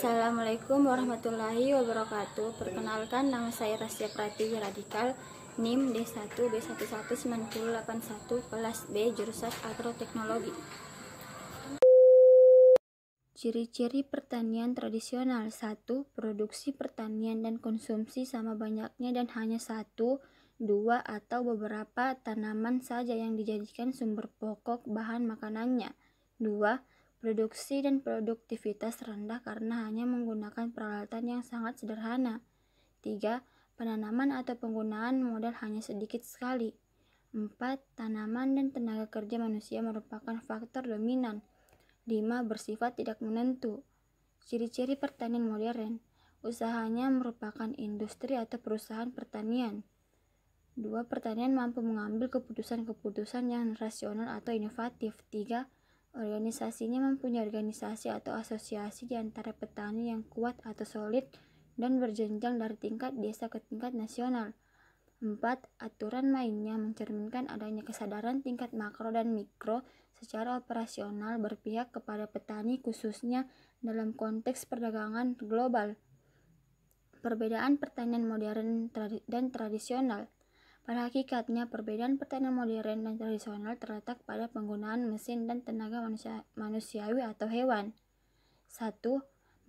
Assalamualaikum warahmatullahi wabarakatuh. Perkenalkan, nama saya Rasya Pratiwi Radikal, NIM D1B119081, kelas B, jurusan Agroteknologi. Ciri-ciri pertanian tradisional. 1. Produksi pertanian dan konsumsi sama banyaknya dan hanya satu, dua, atau beberapa tanaman saja yang dijadikan sumber pokok bahan makanannya. 2. Produksi dan produktivitas rendah karena hanya menggunakan peralatan yang sangat sederhana. 3. Penanaman atau penggunaan modal hanya sedikit sekali. 4. Tanaman dan tenaga kerja manusia merupakan faktor dominan. 5. Bersifat tidak menentu. Ciri-ciri pertanian modern. Usahanya merupakan industri atau perusahaan pertanian. 2. Pertanian mampu mengambil keputusan-keputusan yang rasional atau inovatif. 3. Organisasinya mempunyai organisasi atau asosiasi di antara petani yang kuat atau solid dan berjenjang dari tingkat desa ke tingkat nasional. 4. Aturan mainnya mencerminkan adanya kesadaran tingkat makro dan mikro secara operasional berpihak kepada petani khususnya dalam konteks perdagangan global. Perbedaan pertanian modern dan tradisional. Pada hakikatnya, perbedaan pertanian modern dan tradisional terletak pada penggunaan mesin dan tenaga manusiawi atau hewan. 1.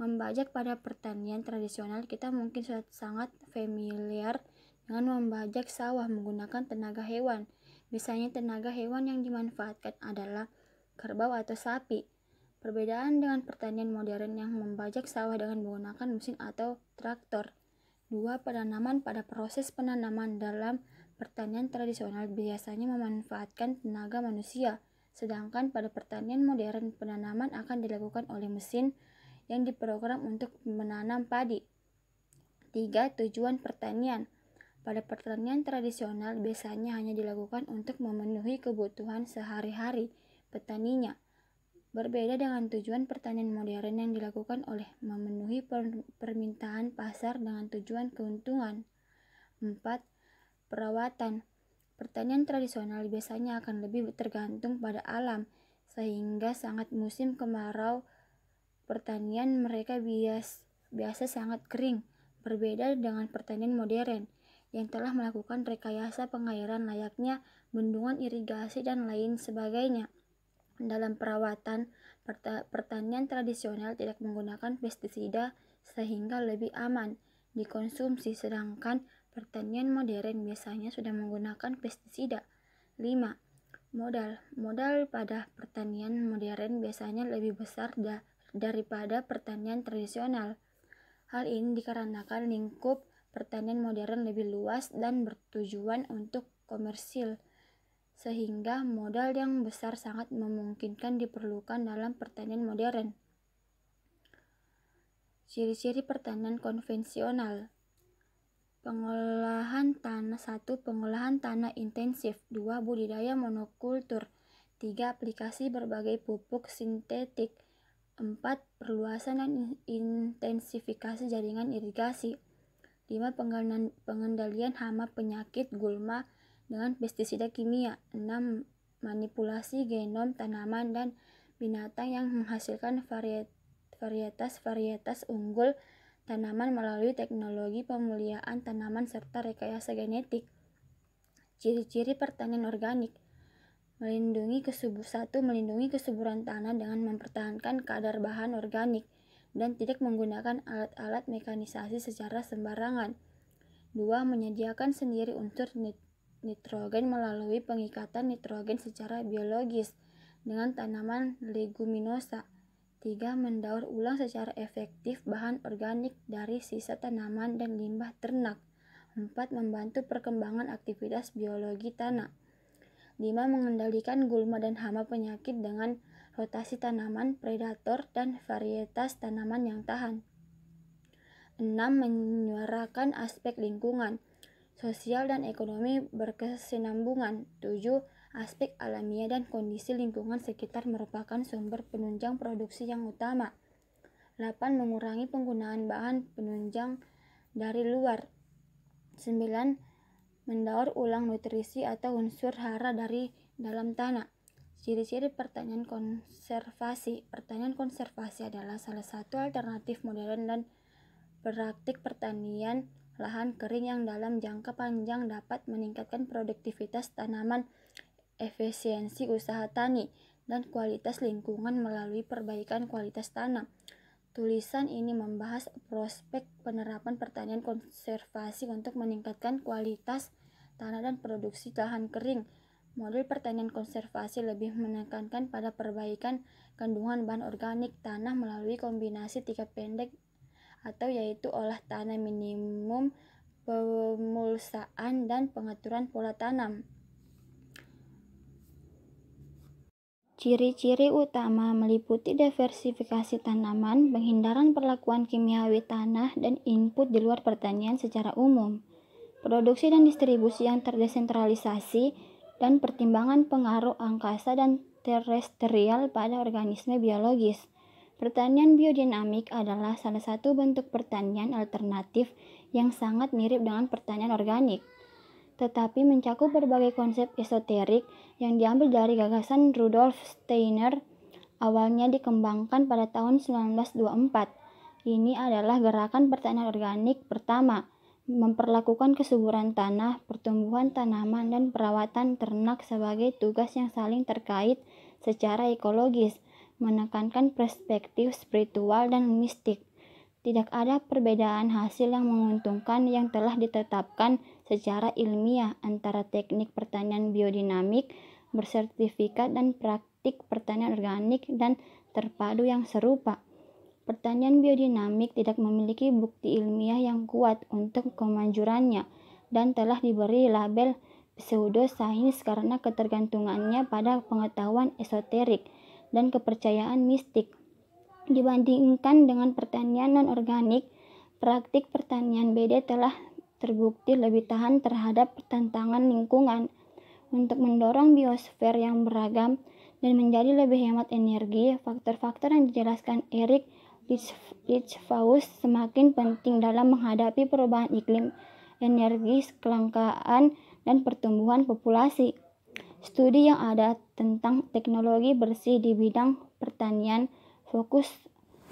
Membajak. Pada pertanian tradisional, kita mungkin sudah sangat familiar dengan membajak sawah menggunakan tenaga hewan. Biasanya tenaga hewan yang dimanfaatkan adalah kerbau atau sapi. Perbedaan dengan pertanian modern yang membajak sawah dengan menggunakan mesin atau traktor. 2. Penanaman. Pada proses penanaman dalam pertanian tradisional biasanya memanfaatkan tenaga manusia, sedangkan pada pertanian modern penanaman akan dilakukan oleh mesin yang diprogram untuk menanam padi. 3. Tujuan pertanian. Pada pertanian tradisional biasanya hanya dilakukan untuk memenuhi kebutuhan sehari-hari petaninya. Berbeda dengan tujuan pertanian modern yang dilakukan oleh memenuhi permintaan pasar dengan tujuan keuntungan. 4. Perawatan. Pertanian tradisional biasanya akan lebih tergantung pada alam, sehingga sangat musim kemarau pertanian mereka biasa sangat kering. Berbeda dengan pertanian modern yang telah melakukan rekayasa pengairan layaknya bendungan irigasi dan lain sebagainya. Dalam perawatan, pertanian tradisional tidak menggunakan pestisida sehingga lebih aman dikonsumsi, sedangkan pertanian modern biasanya sudah menggunakan pestisida. 5. Modal pada pertanian modern biasanya lebih besar daripada pertanian tradisional. Hal ini dikarenakan lingkup pertanian modern lebih luas dan bertujuan untuk komersil, sehingga modal yang besar sangat memungkinkan diperlukan dalam pertanian modern. Ciri-ciri pertanian konvensional. Pengolahan tanah. 1. Pengolahan tanah intensif. 2. Budidaya monokultur. 3. Aplikasi berbagai pupuk sintetik. 4. Perluasan dan intensifikasi jaringan irigasi. 5. Pengendalian hama penyakit gulma dengan pestisida kimia. 6. Manipulasi genom tanaman dan binatang yang menghasilkan varietas unggul tanaman melalui teknologi pemuliaan tanaman serta rekayasa genetik. Ciri-ciri pertanian organik. Melindungi kesuburan tanah dengan mempertahankan kadar bahan organik dan tidak menggunakan alat-alat mekanisasi secara sembarangan. 2. Menyediakan sendiri unsur nitrogen melalui pengikatan nitrogen secara biologis dengan tanaman leguminosa. 3. Mendaur ulang secara efektif bahan organik dari sisa tanaman dan limbah ternak. 4. Membantu perkembangan aktivitas biologi tanah. 5. Mengendalikan gulma dan hama penyakit dengan rotasi tanaman, predator, dan varietas tanaman yang tahan. 6. Menyuarakan aspek lingkungan, sosial, dan ekonomi berkesinambungan. 7. Aspek alamiah dan kondisi lingkungan sekitar merupakan sumber penunjang produksi yang utama. 8. Mengurangi penggunaan bahan penunjang dari luar. 9. Mendaur ulang nutrisi atau unsur hara dari dalam tanah. Ciri-ciri pertanian konservasi. Pertanian konservasi adalah salah satu alternatif modern dan praktik pertanian lahan kering yang dalam jangka panjang dapat meningkatkan produktivitas tanaman, efisiensi usaha tani, dan kualitas lingkungan melalui perbaikan kualitas tanah. Tulisan ini membahas prospek penerapan pertanian konservasi untuk meningkatkan kualitas tanah dan produksi lahan kering. Model pertanian konservasi lebih menekankan pada perbaikan kandungan bahan organik tanah melalui kombinasi tiga pendek atau yaitu olah tanah minimum, pemulsaan, dan pengaturan pola tanam. Ciri-ciri utama meliputi diversifikasi tanaman, penghindaran perlakuan kimiawi tanah, dan input di luar pertanian secara umum, produksi dan distribusi yang terdesentralisasi, dan pertimbangan pengaruh angkasa dan terestrial pada organisme biologis. Pertanian biodinamik adalah salah satu bentuk pertanian alternatif yang sangat mirip dengan pertanian organik, tetapi mencakup berbagai konsep esoterik yang diambil dari gagasan Rudolf Steiner. Awalnya dikembangkan pada tahun 1924. Ini adalah gerakan pertanian organik pertama, memperlakukan kesuburan tanah, pertumbuhan tanaman, dan perawatan ternak sebagai tugas yang saling terkait secara ekologis, menekankan perspektif spiritual dan mistik. Tidak ada perbedaan hasil yang menguntungkan yang telah ditetapkan secara ilmiah antara teknik pertanian biodinamik bersertifikat dan praktik pertanian organik dan terpadu yang serupa. Pertanian biodinamik tidak memiliki bukti ilmiah yang kuat untuk kemanjurannya dan telah diberi label pseudosains karena ketergantungannya pada pengetahuan esoterik dan kepercayaan mistik. Dibandingkan dengan pertanian non-organik, praktik pertanian BD telah terbukti lebih tahan terhadap tantangan lingkungan. Untuk mendorong biosfer yang beragam dan menjadi lebih hemat energi, faktor-faktor yang dijelaskan Eric Lichfaus semakin penting dalam menghadapi perubahan iklim, energi, kelangkaan, dan pertumbuhan populasi. Studi yang ada tentang teknologi bersih di bidang pertanian fokus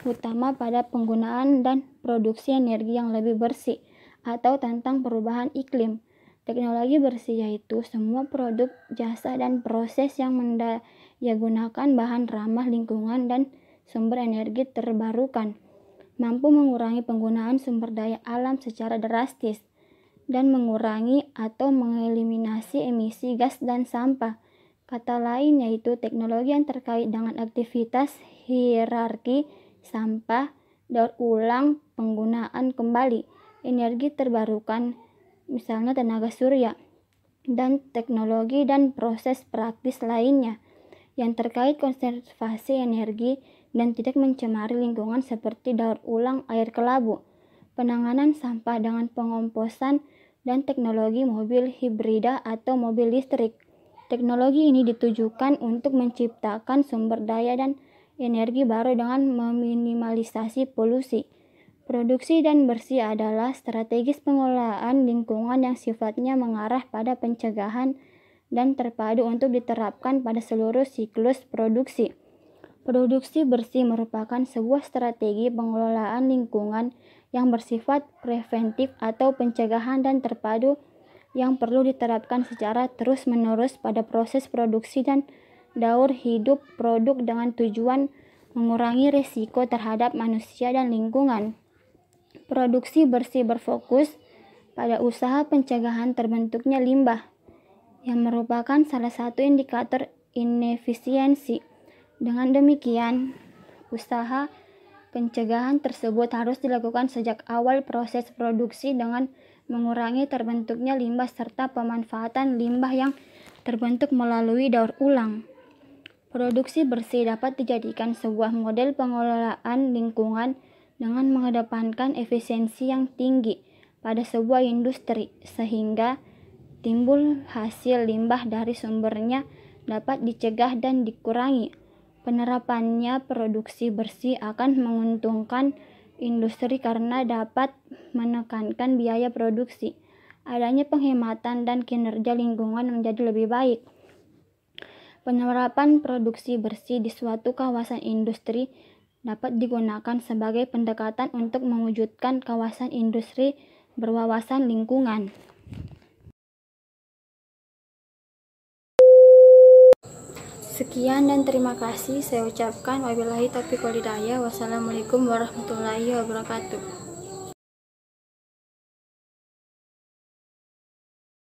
utama pada penggunaan dan produksi energi yang lebih bersih atau tentang perubahan iklim. Teknologi bersih yaitu semua produk, jasa, dan proses yang mendayagunakan bahan ramah lingkungan dan sumber energi terbarukan, mampu mengurangi penggunaan sumber daya alam secara drastis, dan mengurangi atau mengeliminasi emisi gas dan sampah. Kata lain yaitu teknologi yang terkait dengan aktivitas hierarki sampah, daur ulang, penggunaan kembali, energi terbarukan, misalnya tenaga surya, dan teknologi dan proses praktis lainnya yang terkait konservasi energi dan tidak mencemari lingkungan seperti daur ulang air kelabu, penanganan sampah dengan pengomposan, dan teknologi mobil hibrida atau mobil listrik. Teknologi ini ditujukan untuk menciptakan sumber daya dan energi baru dengan meminimalisasi polusi. Produksi dan bersih adalah strategis pengelolaan lingkungan yang sifatnya mengarah pada pencegahan dan terpadu untuk diterapkan pada seluruh siklus produksi. Produksi bersih merupakan sebuah strategi pengelolaan lingkungan yang bersifat preventif atau pencegahan dan terpadu yang perlu diterapkan secara terus-menerus pada proses produksi dan daur hidup produk dengan tujuan mengurangi risiko terhadap manusia dan lingkungan. Produksi bersih berfokus pada usaha pencegahan terbentuknya limbah, yang merupakan salah satu indikator inefisiensi. Dengan demikian, usaha pencegahan tersebut harus dilakukan sejak awal proses produksi dengan mengurangi terbentuknya limbah serta pemanfaatan limbah yang terbentuk melalui daur ulang. Produksi bersih dapat dijadikan sebuah model pengelolaan lingkungan dengan mengedepankan efisiensi yang tinggi pada sebuah industri, sehingga timbul hasil limbah dari sumbernya dapat dicegah dan dikurangi. Penerapannya produksi bersih akan menguntungkan industri karena dapat menekankan biaya produksi, adanya penghematan, dan kinerja lingkungan menjadi lebih baik. Penerapan produksi bersih di suatu kawasan industri dapat digunakan sebagai pendekatan untuk mewujudkan kawasan industri berwawasan lingkungan. Sekian dan terima kasih saya ucapkan. Wabillahi taufiq wal hidayah. Wassalamualaikum warahmatullahi wabarakatuh.